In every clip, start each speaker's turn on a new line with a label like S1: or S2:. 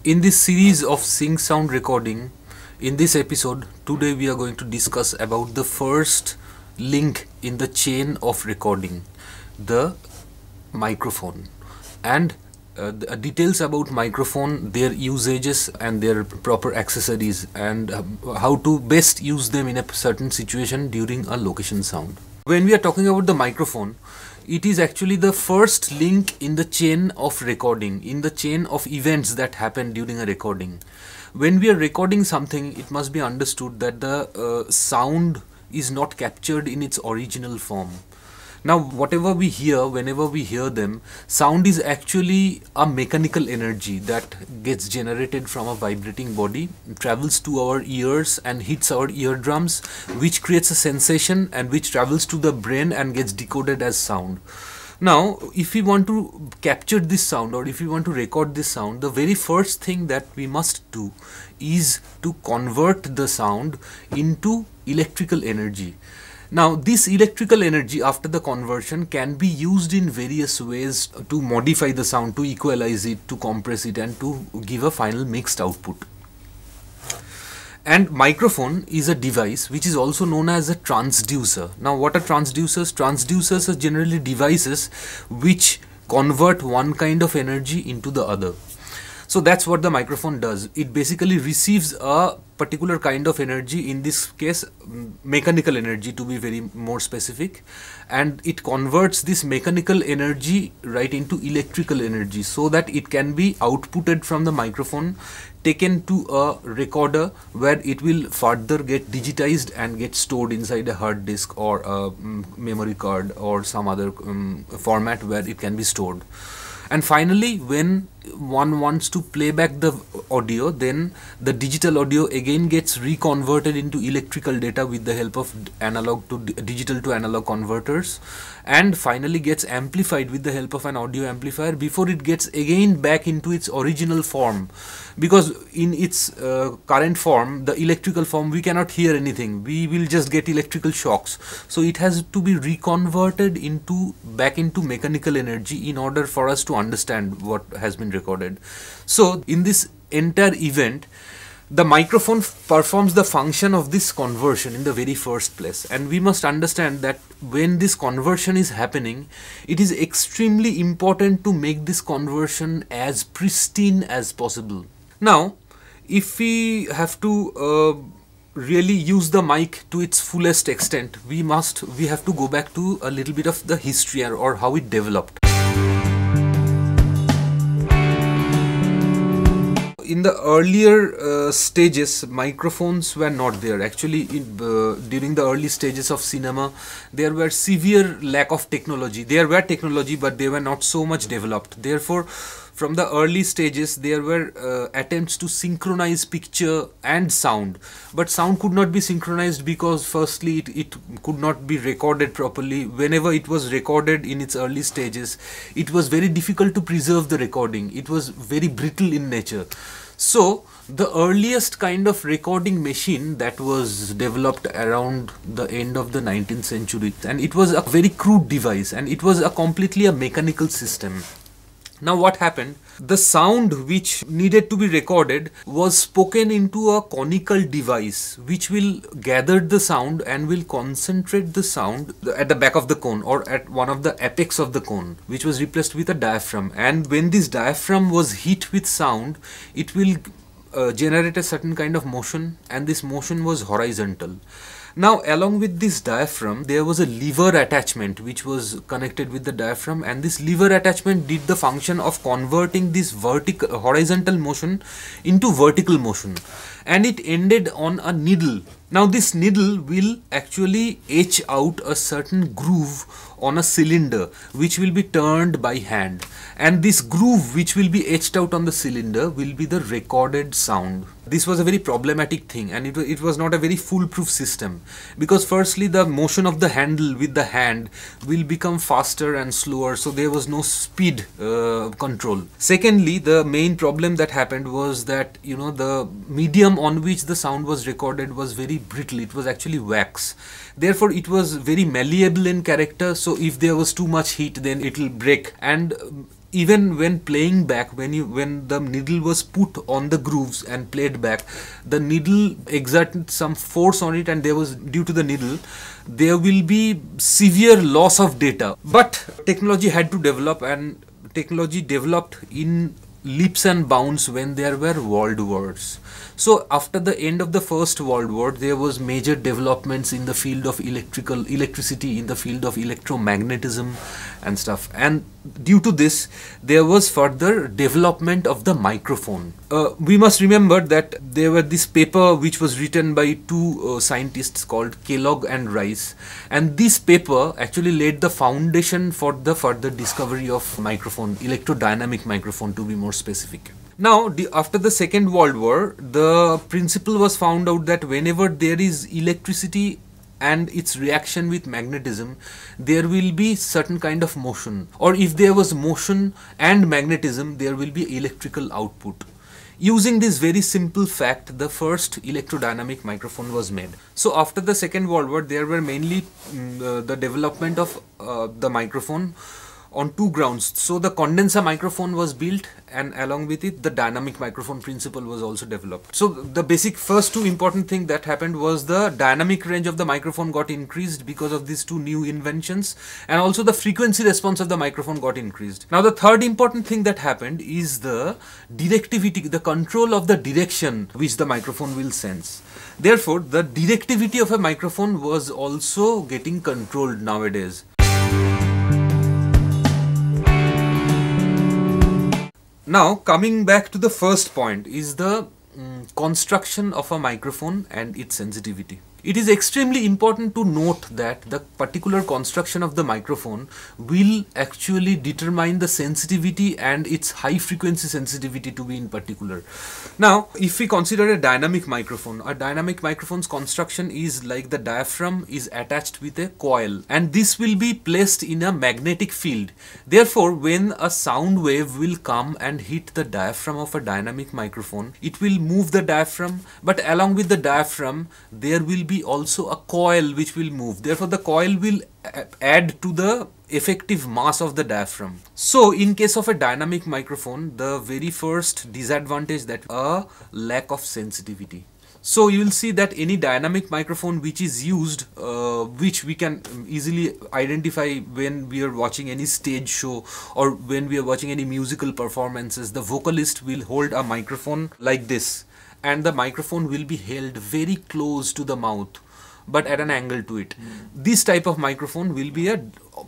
S1: In this series of sync sound recording, in this episode, today we are going to discuss about the first link in the chain of recording, the microphone, and the details about microphone, their usages and their proper accessories, and how to best use them in a certain situation during a location sound. When we are talking about the microphone, it is actually the first link in the chain of recording, in the chain of events that happen during a recording. When we are recording something, it must be understood that the sound is not captured in its original form. Now, whatever we hear, whenever we hear them, sound is actually a mechanical energy that gets generated from a vibrating body, travels to our ears and hits our eardrums, which creates a sensation and which travels to the brain and gets decoded as sound. Now, if we want to capture this sound or if we want to record this sound, the very first thing that we must do is to convert the sound into electrical energy. Now, this electrical energy after the conversion can be used in various ways to modify the sound, to equalize it, to compress it, and to give a final mixed output. And microphone is a device which is also known as a transducer. Now, what are transducers? Transducers are generally devices which convert one kind of energy into the other. So that's what the microphone does. It basically receives a particular kind of energy, in this case mechanical energy to be very more specific, and it converts this mechanical energy right into electrical energy so that it can be outputted from the microphone, taken to a recorder where it will further get digitized and get stored inside a hard disk or a memory card or some other format where it can be stored. And finally, when one wants to play back the audio, then the digital audio again gets reconverted into electrical data with the help of analog to digital to analog converters, and finally gets amplified with the help of an audio amplifier before it gets again back into its original form. Because in its current form, the electrical form, we cannot hear anything. We will just get electrical shocks. So it has to be reconverted back into mechanical energy in order for us to understand what has been recorded. So in this entire event, the microphone performs the function of this conversion in the very first place, and we must understand that when this conversion is happening, it is extremely important to make this conversion as pristine as possible. Now, if we have to really use the mic to its fullest extent, we have to go back to a little bit of the history or how it developed. In the earlier stages, microphones were not there. Actually, during the early stages of cinema, there were severe lack of technology. There were technology, but they were not so much developed. Therefore, from the early stages, there were attempts to synchronize picture and sound. But sound could not be synchronized because firstly, it could not be recorded properly. Whenever it was recorded in its early stages, it was very difficult to preserve the recording. It was very brittle in nature. So the earliest kind of recording machine that was developed around the end of the 19th century, and it was a very crude device, and it was completely a mechanical system. Now what happened? The sound which needed to be recorded was spoken into a conical device which will gather the sound and will concentrate the sound at the back of the cone or at one of the apex of the cone, which was replaced with a diaphragm. And when this diaphragm was hit with sound, it will generate a certain kind of motion, and this motion was horizontal. Now, along with this diaphragm, there was a lever attachment which was connected with the diaphragm, and this lever attachment did the function of converting this horizontal motion into vertical motion, and it ended on a needle. Now, this needle will actually etch out a certain groove on a cylinder which will be turned by hand, and this groove which will be etched out on the cylinder will be the recorded sound. This was a very problematic thing, and it was not a very foolproof system, because firstly the motion of the handle with the hand will become faster and slower, so there was no speed control. Secondly, the main problem that happened was that the medium on which the sound was recorded was very brittle. It was actually wax. Therefore, it was very malleable in character, so if there was too much heat, then it will break. And even when playing back, when the needle was put on the grooves and played back, the needle exerted some force on it, and there was, due to the needle, there will be severe loss of data. But technology had to develop, and technology developed in leaps and bounds when there were world wars. So after the end of the First World War, there was major developments in the field of electricity, in the field of electromagnetism and stuff. And due to this, there was further development of the microphone. We must remember that there were this paper which was written by two scientists called Kellogg and Rice, and this paper actually laid the foundation for the further discovery of microphone, electrodynamic microphone to be more specific. Now, after the Second World War, the principle was found out that whenever there is electricity and its reaction with magnetism, there will be certain kind of motion, or if there was motion and magnetism, there will be electrical output. Using this very simple fact, the first electrodynamic microphone was made. So after the Second World War, there were mainly the development of the microphone on two grounds. So the condenser microphone was built, and along with it the dynamic microphone principle was also developed. So the basic first two important thing that happened was the dynamic range of the microphone got increased because of these two new inventions, and also the frequency response of the microphone got increased. Now the third important thing that happened is the directivity, the control of the direction which the microphone will sense. Therefore the directivity of a microphone was also getting controlled nowadays. Now coming back to the first point is the construction of a microphone and its sensitivity. It is extremely important to note that the particular construction of the microphone will actually determine the sensitivity and its high frequency sensitivity to be in particular. Now, if we consider a dynamic microphone's construction is like the diaphragm is attached with a coil, and this will be placed in a magnetic field. Therefore, when a sound wave will come and hit the diaphragm of a dynamic microphone, it will move the diaphragm, but along with the diaphragm, there will be also a coil which will move. Therefore the coil will add to the effective mass of the diaphragm. So in case of a dynamic microphone, the very first disadvantage that a lack of sensitivity. So you will see that any dynamic microphone which is used, which we can easily identify when we are watching any stage show or when we are watching any musical performances, the vocalist will hold a microphone like this, and the microphone will be held very close to the mouth but at an angle to it. This type of microphone will be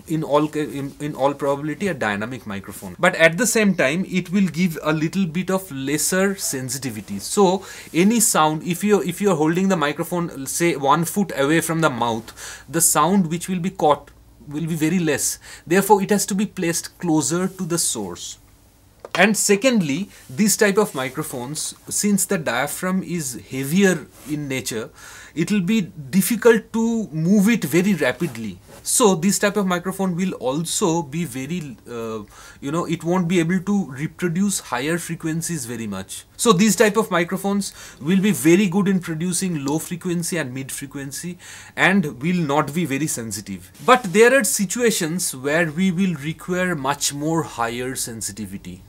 S1: in all probability a dynamic microphone, but at the same time it will give a little bit of lesser sensitivity. So any sound, if you are holding the microphone say 1 foot away from the mouth, the sound which will be caught will be very less. Therefore it has to be placed closer to the source. And secondly, this type of microphones, since the diaphragm is heavier in nature, it will be difficult to move it very rapidly. So this type of microphone will also be very, it won't be able to reproduce higher frequencies very much. So these type of microphones will be very good in producing low frequency and mid frequency and will not be very sensitive. But there are situations where we will require much more higher sensitivity.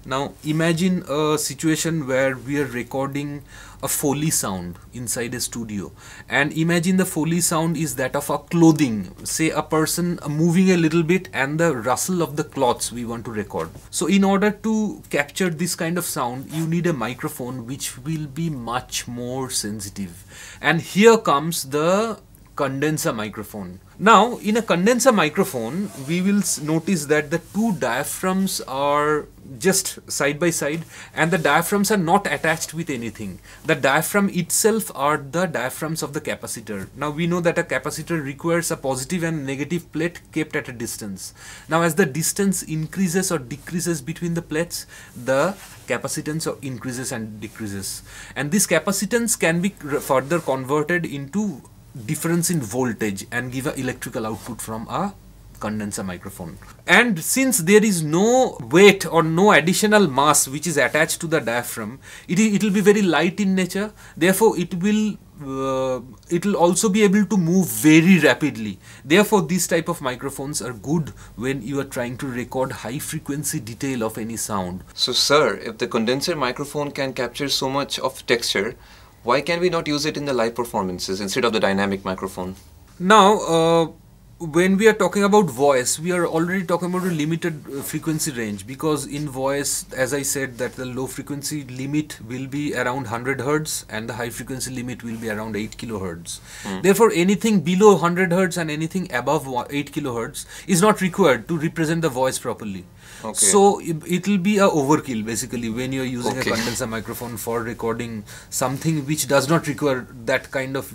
S1: Now imagine a situation where we are recording a Foley sound inside a studio, and imagine the Foley sound is that of a clothing, say a person moving a little bit and the rustle of the cloths we want to record. So in order to capture this kind of sound, you need a microphone which will be much more sensitive, and here comes the condenser microphone. Now in a condenser microphone we will notice that the two diaphragms are just side by side and the diaphragms are not attached with anything. The diaphragm itself are the diaphragms of the capacitor. Now we know that a capacitor requires a positive and negative plate kept at a distance. Now as the distance increases or decreases between the plates, the capacitance increases and decreases, and this capacitance can be further converted into difference in voltage and give an electrical output from a condenser microphone. And since there is no weight or no additional mass which is attached to the diaphragm, it will be very light in nature. Therefore it will it will also be able to move very rapidly. Therefore, these type of microphones are good when you are trying to record high frequency detail of any sound.
S2: So sir, if the condenser microphone can capture so much of texture, why can we not use it in the live performances instead of the dynamic microphone?
S1: Now, when we are talking about voice, we are already talking about a limited frequency range, because in voice, as I said, that the low frequency limit will be around 100 Hz and the high frequency limit will be around 8 kilohertz. Therefore, anything below 100 Hz and anything above 8 kilohertz is not required to represent the voice properly.
S2: Okay.
S1: So it will be a overkill basically when you are using a condenser microphone for recording something which does not require that kind of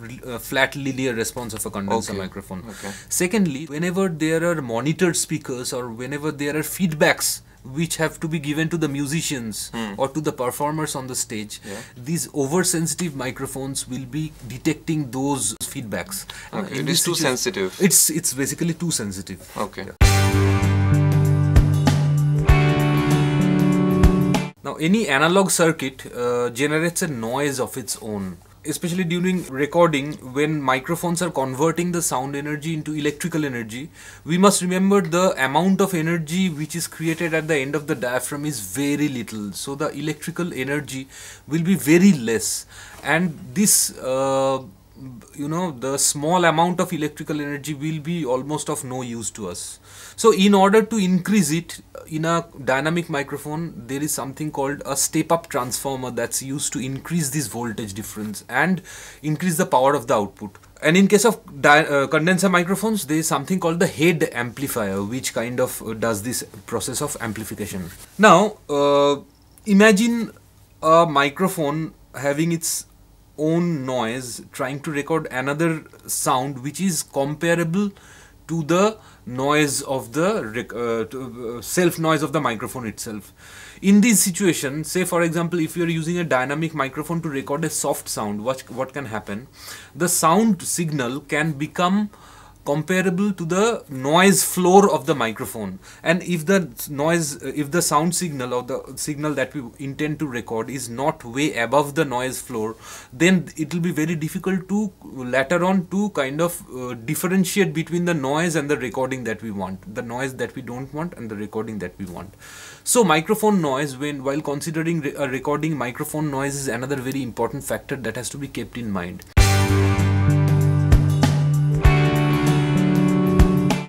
S1: flat linear response of a condenser microphone. Secondly, whenever there are monitored speakers or whenever there are feedbacks which have to be given to the musicians or to the performers on the stage, these oversensitive microphones will be detecting those feedbacks.
S2: It is too sensitive.
S1: It's basically too sensitive.
S2: Okay.
S1: Now, any analog circuit generates a noise of its own. Especially during recording, when microphones are converting the sound energy into electrical energy, we must remember the amount of energy which is created at the end of the diaphragm is very little. So the electrical energy will be very less, and this the small amount of electrical energy will be almost of no use to us. So in order to increase it in a dynamic microphone, there is something called a step-up transformer that's used to increase this voltage difference and increase the power of the output. And in case of condenser microphones, there is something called the head amplifier, which kind of does this process of amplification. Now, imagine a microphone having its own noise trying to record another sound which is comparable to the noise of the self noise of the microphone itself. In this situation, say for example, if you are using a dynamic microphone to record a soft sound, what can happen? The sound signal can become comparable to the noise floor of the microphone, and if the sound signal or the signal that we intend to record is not way above the noise floor, then it will be very difficult to later on to kind of differentiate between the noise and the recording that we want, the noise that we don't want and the recording that we want. So microphone noise, while considering a recording, microphone noise is another very important factor that has to be kept in mind.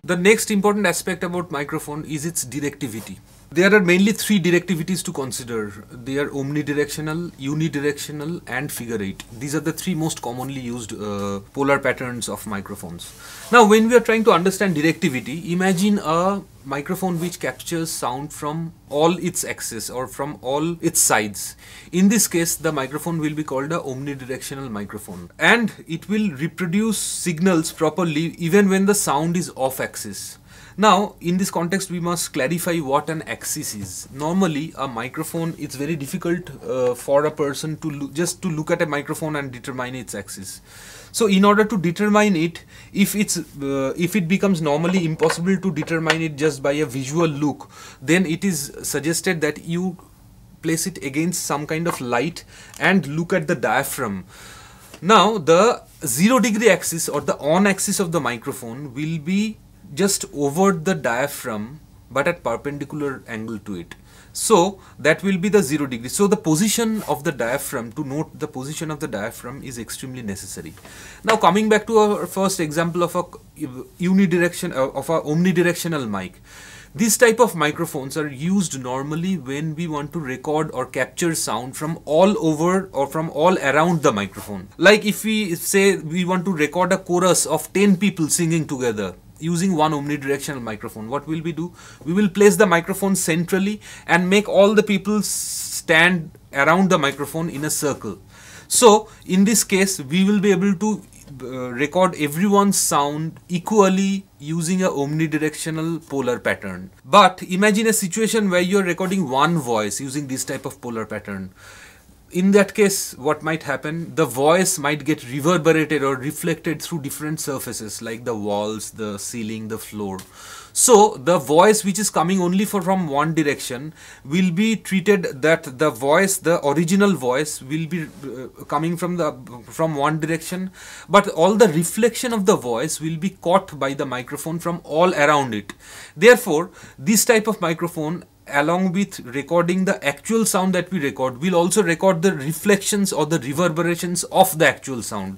S1: The next important aspect about microphone is its directivity. There are mainly three directivities to consider. They are omnidirectional, unidirectional and figure 8. These are the three most commonly used polar patterns of microphones. Now when we are trying to understand directivity, imagine a microphone which captures sound from all its axes or from all its sides. In this case, the microphone will be called a omnidirectional microphone, and it will reproduce signals properly even when the sound is off axis. Now, in this context, we must clarify what an axis is. Normally, a microphone, it's very difficult for a person to just look at a microphone and determine its axis. So, in order to determine it, if it becomes normally impossible to determine it just by a visual look, then it is suggested that you place it against some kind of light and look at the diaphragm. Now, the 0-degree axis or the on axis of the microphone will be just over the diaphragm but at perpendicular angle to it. So that will be the 0 degree. So the position of the diaphragm, to note the position of the diaphragm, is extremely necessary. Now coming back to our first example of a omnidirectional mic. These type of microphones are used normally when we want to record or capture sound from all over or from all around the microphone. Like if we say we want to record a chorus of 10 people singing together using one omnidirectional microphone, what will we do? We will place the microphone centrally and make all the people stand around the microphone in a circle. So in this case, we will be able to record everyone's sound equally using a omnidirectional polar pattern. But imagine a situation where you are recording one voice using this type of polar pattern. in that case, what might happen, the voice might get reverberated or reflected through different surfaces like the walls, the ceiling, the floor. So the voice which is coming only from one direction will be treated that the voice, the original voice will be coming from one direction, but all the reflection of the voice will be caught by the microphone from all around it. Therefore, this type of microphone, along with recording the actual sound that we record, will also record the reflections or the reverberations of the actual sound.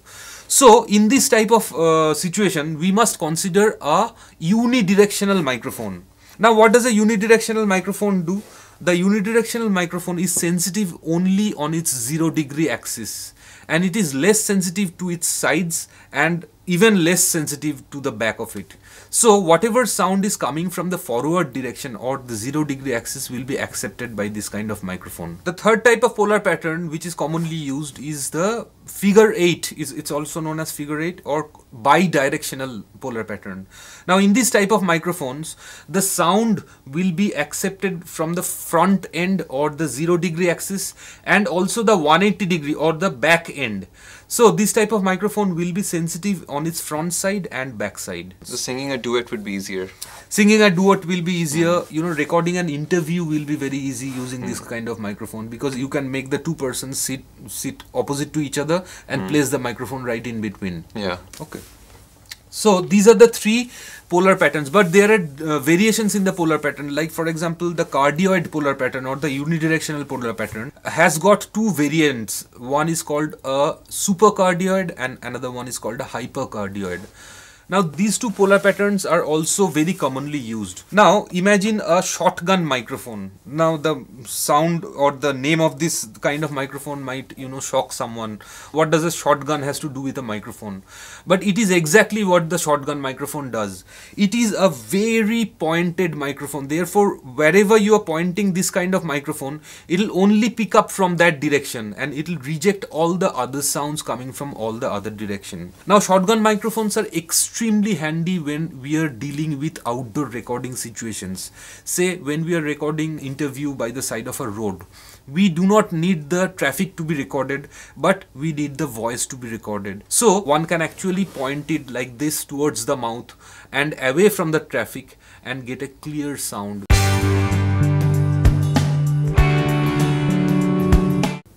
S1: So in this type of situation, we must consider a unidirectional microphone. Now, what does a unidirectional microphone do? The unidirectional microphone is sensitive only on its 0-degree axis, and it is less sensitive to its sides and even less sensitive to the back of it. So whatever sound is coming from the forward direction or the 0-degree axis will be accepted by this kind of microphone. The third type of polar pattern which is commonly used is the figure 8. It's also known as figure 8 or bidirectional polar pattern. Now in this type of microphones, the sound will be accepted from the front end or the 0-degree axis and also the 180-degree or the back end. So this type of microphone will be sensitive on its front side and back side.
S2: So singing a duet would be easier.
S1: Singing a duet will be easier. You know, recording an interview will be very easy using this kind of microphone, because you can make the two persons sit opposite to each other and place the microphone right in between.
S2: Yeah.
S1: Okay. So these are the three polar patterns, but there are variations in the polar pattern. Like for example, the cardioid polar pattern or the unidirectional polar pattern has got two variants. One is called a supercardioid and another one is called a hypercardioid. Now these two polar patterns are also very commonly used. Now imagine a shotgun microphone. Now the sound or the name of this kind of microphone might, shock someone. What does a shotgun has to do with a microphone? But it is exactly what the shotgun microphone does. It is a very pointed microphone. Therefore, wherever you are pointing this kind of microphone, it will only pick up from that direction and it will reject all the other sounds coming from all the other direction. Now shotgun microphones are extremely handy when we are dealing with outdoor recording situations. Say when we are recording interview by the side of a road, we do not need the traffic to be recorded, but we need the voice to be recorded. So one can actually point it like this towards the mouth and away from the traffic and get a clear sound.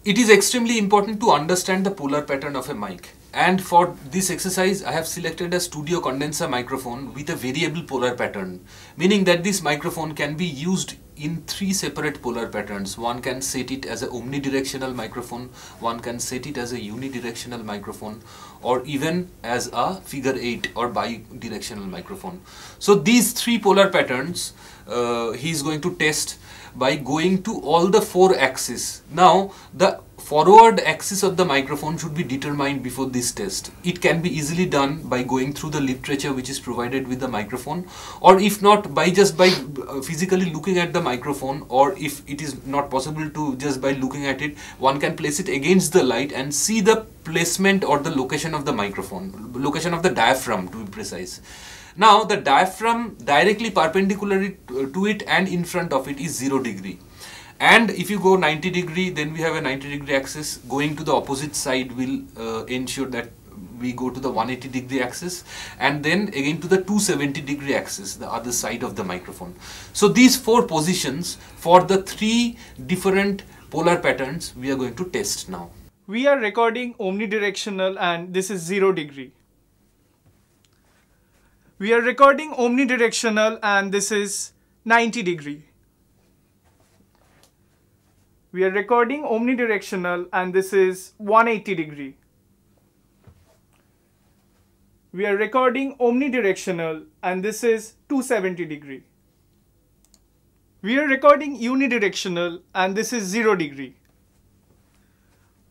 S1: It is extremely important to understand the polar pattern of a mic. And for this exercise, I have selected a studio condenser microphone with a variable polar pattern, meaning that this microphone can be used in three separate polar patterns. One can set it as an omnidirectional microphone, one can set it as a unidirectional microphone, or even as a figure 8 or bidirectional microphone. So these three polar patterns he is going to test by going to all the four axes. Now the forward axis of the microphone should be determined before this test. It can be easily done by going through the literature which is provided with the microphone, or if not, by physically looking at the microphone, or if it is not possible to just by looking at it, one can place it against the light and see the placement or the location of the microphone, location of the diaphragm to be precise. Now the diaphragm directly perpendicular to it and in front of it is 0 degree. And if you go 90 degree, then we have a 90 degree axis. Going to the opposite side will ensure that we go to the 180 degree axis, and then again to the 270 degree axis, the other side of the microphone. So these four positions for the three different polar patterns we are going to test now.
S3: We are recording omnidirectional and this is 0 degree. We are recording omnidirectional and this is 90 degree. We are recording omnidirectional and this is 180 degree. We are recording omnidirectional and this is 270 degree. We are recording unidirectional and this is 0 degree.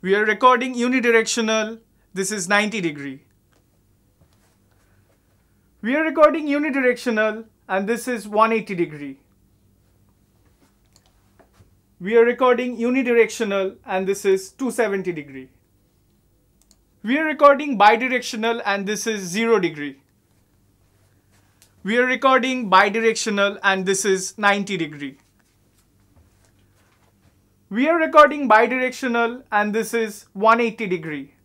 S3: We are recording unidirectional, this is 90 degree. We are recording unidirectional and this is 180 degree. We are recording unidirectional and this is 270 degree. We are recording bidirectional and this is 0 degree. We are recording bidirectional and this is 90 degree. We are recording bidirectional and this is 180 degree.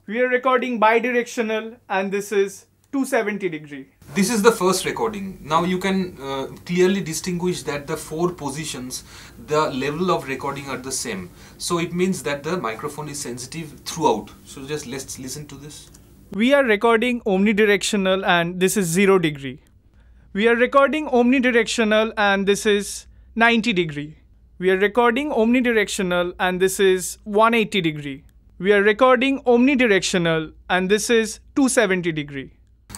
S3: We are recording bidirectional and this is 270 degree.
S1: This is the first recording. Now you can clearly distinguish that the four positions, the level of recording are the same. So it means that the microphone is sensitive throughout. So just let's listen to this.
S3: We are recording omnidirectional and this is 0 degree. We are recording omnidirectional and this is 90 degree. We are recording omnidirectional and this is 180 degree. We are recording omnidirectional and this is 270 degree.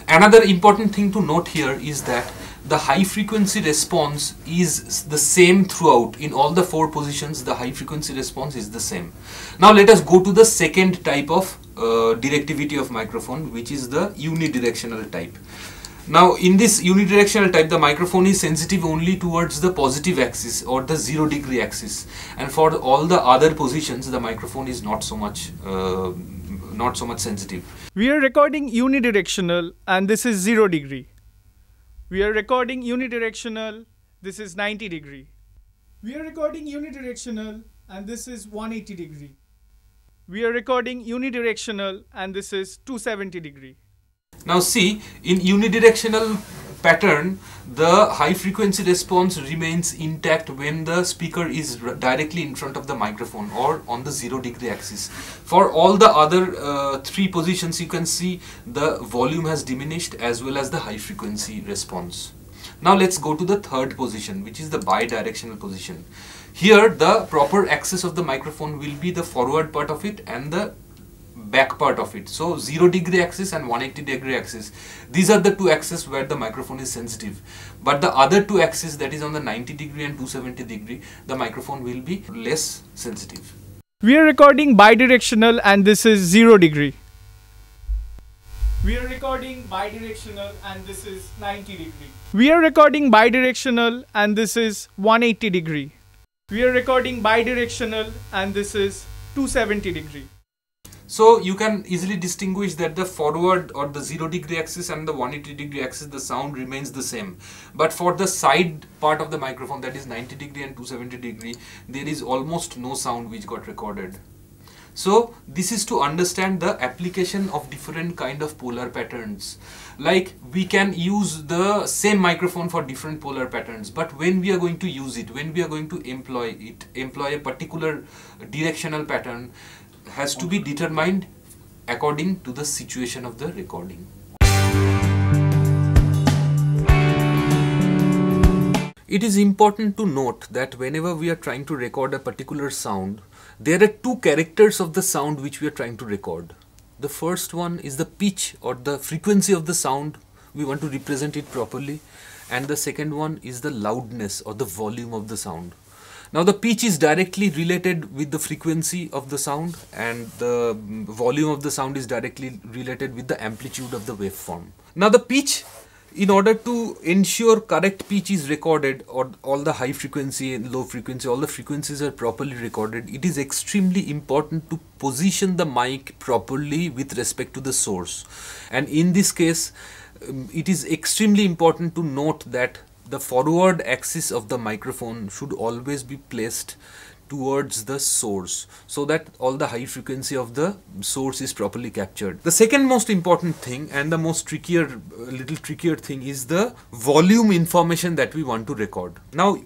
S1: Another important thing to note here is that the high frequency response is the same throughout. In all the four positions, the high frequency response is the same. Now let us go to the second type of directivity of microphone, which is the unidirectional type. Now in this unidirectional type, the microphone is sensitive only towards the positive axis or the 0 degree axis, and for all the other positions the microphone is not so much sensitive.
S3: We are recording unidirectional and this is 0 degree. We are recording unidirectional, this is 90 degree. We are recording unidirectional and this is 180 degree. We are recording unidirectional and this is 270 degree.
S1: Now see, in unidirectional pattern, the high frequency response remains intact when the speaker is directly in front of the microphone or on the 0 degree axis. For all the other three positions, you can see the volume has diminished as well as the high frequency response. Now let's go to the third position, which is the bidirectional position. Here the proper axis of the microphone will be the forward part of it and the back part of it. So 0 degree axis and 180 degree axis, these are the two axes where the microphone is sensitive, but the other two axes, that is on the 90 degree and 270 degree, the microphone will be less sensitive.
S3: We are recording bidirectional and this is 0 degree. We are recording bidirectional and this is 90 degree. We are recording bidirectional and this is 180 degree. We are recording bidirectional and this is 270 degree.
S1: So you can easily distinguish that the forward or the 0 degree axis and the 180 degree axis, the sound remains the same. But for the side part of the microphone, that is 90 degree and 270 degree, there is almost no sound which got recorded. So this is to understand the application of different kind of polar patterns. Like we can use the same microphone for different polar patterns, but when we are going to use it, when we are going to employ a particular directional pattern, has to be determined according to the situation of the recording. It is important to note that whenever we are trying to record a particular sound, there are two characters of the sound which we are trying to record. The first one is the pitch or the frequency of the sound, we want to represent it properly, and the second one is the loudness or the volume of the sound. Now the pitch is directly related with the frequency of the sound, and the volume of the sound is directly related with the amplitude of the waveform. Now the pitch, in order to ensure correct pitch is recorded, or all the high frequency and low frequency, all the frequencies are properly recorded, it is extremely important to position the mic properly with respect to the source. And in this case, it is extremely important to note that the forward axis of the microphone should always be placed towards the source, so that all the high frequency of the source is properly captured. The second most important thing and the most little trickier thing is the volume information that we want to record. Now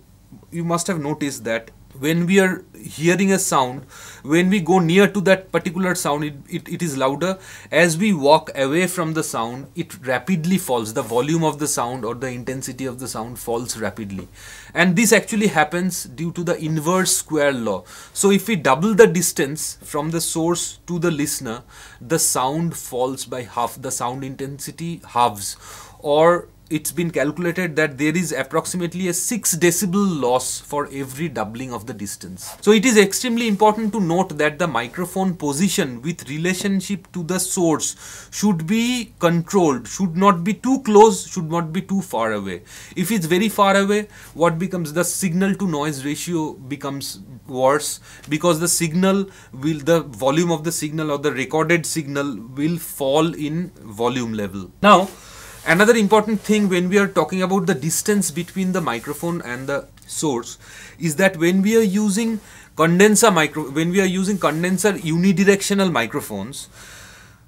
S1: you must have noticed that when we are hearing a sound, when we go near to that particular sound, it is louder. As we walk away from the sound, it rapidly falls. The volume of the sound or the intensity of the sound falls rapidly. And this actually happens due to the inverse square law. So if we double the distance from the source to the listener, the sound falls by half, the sound intensity halves. Or it's been calculated that there is approximately a 6 decibel loss for every doubling of the distance. So it is extremely important to note that the microphone position with relationship to the source should be controlled, should not be too close, should not be too far away. If it's very far away, what becomes, the signal to noise ratio becomes worse, because the signal will, the volume of the signal or the recorded signal will fall in volume level. Now, another important thing when we are talking about the distance between the microphone and the source is that when we are using condenser unidirectional microphones,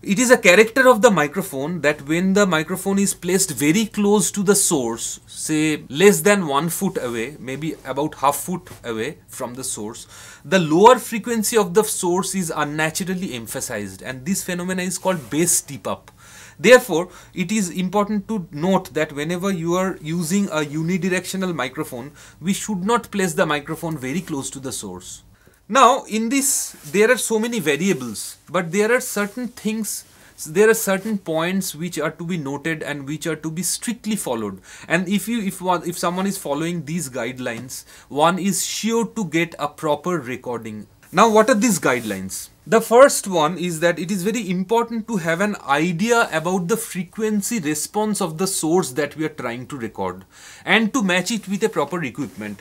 S1: it is a character of the microphone that when the microphone is placed very close to the source, say less than 1 foot away, maybe about half foot away from the source, the lower frequency of the source is unnaturally emphasized, and this phenomena is called bass tip up. Therefore, it is important to note that whenever you are using a unidirectional microphone, we should not place the microphone very close to the source. Now, in this, there are so many variables, but there are certain things, there are certain points which are to be noted and which are to be strictly followed. And if someone is following these guidelines, one is sure to get a proper recording. Now, what are these guidelines? The first one is that it is very important to have an idea about the frequency response of the source that we are trying to record and to match it with a proper equipment.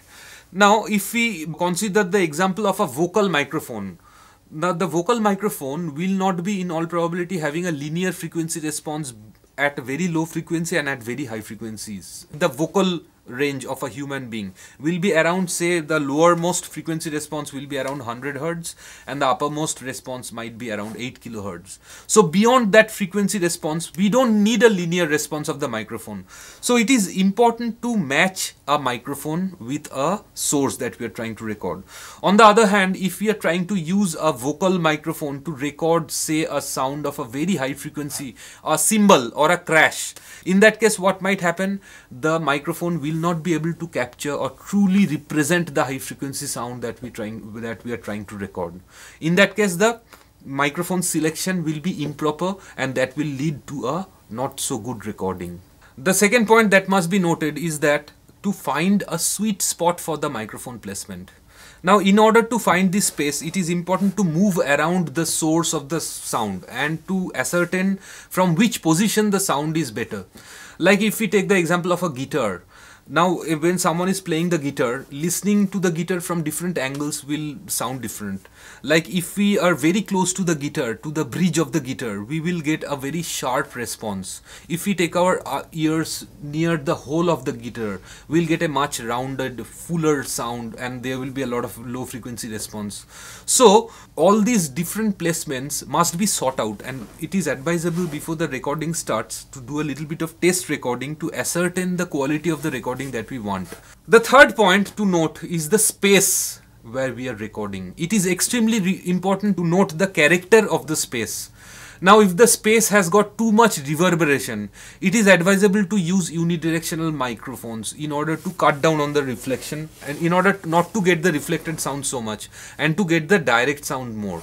S1: Now, if we consider the example of a vocal microphone, now the vocal microphone will not be in all probability having a linear frequency response at very low frequency and at very high frequencies. The vocal range of a human being will be around, say, the lowermost frequency response will be around 100 Hz and the uppermost response might be around 8 kHz. So beyond that frequency response, we don't need a linear response of the microphone. So it is important to match a microphone with a source that we are trying to record. On the other hand, if we are trying to use a vocal microphone to record, say, a sound of a very high frequency, a cymbal or a crash, in that case what might happen, the microphone will not be able to capture or truly represent the high frequency sound that we are trying to record. In that case, the microphone selection will be improper and that will lead to a not so good recording. The second point that must be noted is that to find a sweet spot for the microphone placement. Now, in order to find this space, it is important to move around the source of the sound and to ascertain from which position the sound is better. Like if we take the example of a guitar. Now, when someone is playing the guitar, listening to the guitar from different angles will sound different. Like if we are very close to the guitar, to the bridge of the guitar, we will get a very sharp response. If we take our ears near the hole of the guitar, we'll get a much rounded, fuller sound and there will be a lot of low frequency response. So, all these different placements must be sought out, and it is advisable before the recording starts to do a little bit of test recording to ascertain the quality of the recording that we want. The third point to note is the space where we are recording. It is extremely important to note the character of the space. Now, if the space has got too much reverberation, it is advisable to use unidirectional microphones in order to cut down on the reflection and in order not to get the reflected sound so much and to get the direct sound more.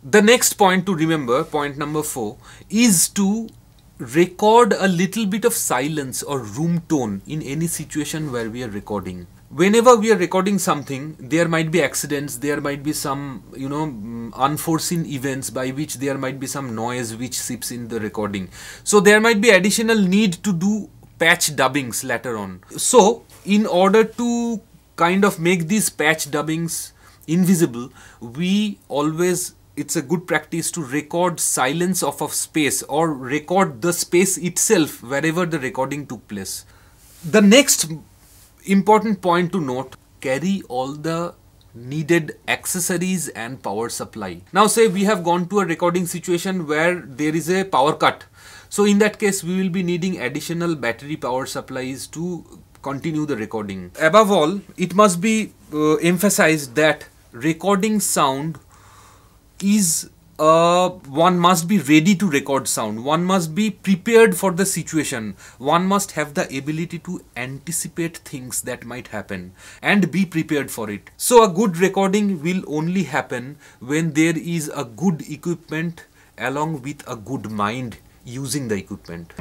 S1: The next point to remember, point number 4, is to record a little bit of silence or room tone in any situation where we are recording. Whenever we are recording something, there might be accidents, there might be some, unforeseen events by which there might be some noise which seeps in the recording. So there might be additional need to do patch dubbings later on. So in order to kind of make these patch dubbings invisible, it's a good practice to record silence of a space or record the space itself wherever the recording took place. The next important point to note, carry all the needed accessories and power supply. Now, say we have gone to a recording situation where there is a power cut. So in that case, we will be needing additional battery power supplies to continue the recording. Above all, it must be emphasized that recording sound is one must be ready to record sound. One must be prepared for the situation. One must have the ability to anticipate things that might happen and be prepared for it. So a good recording will only happen when there is a good equipment along with a good mind using the equipment.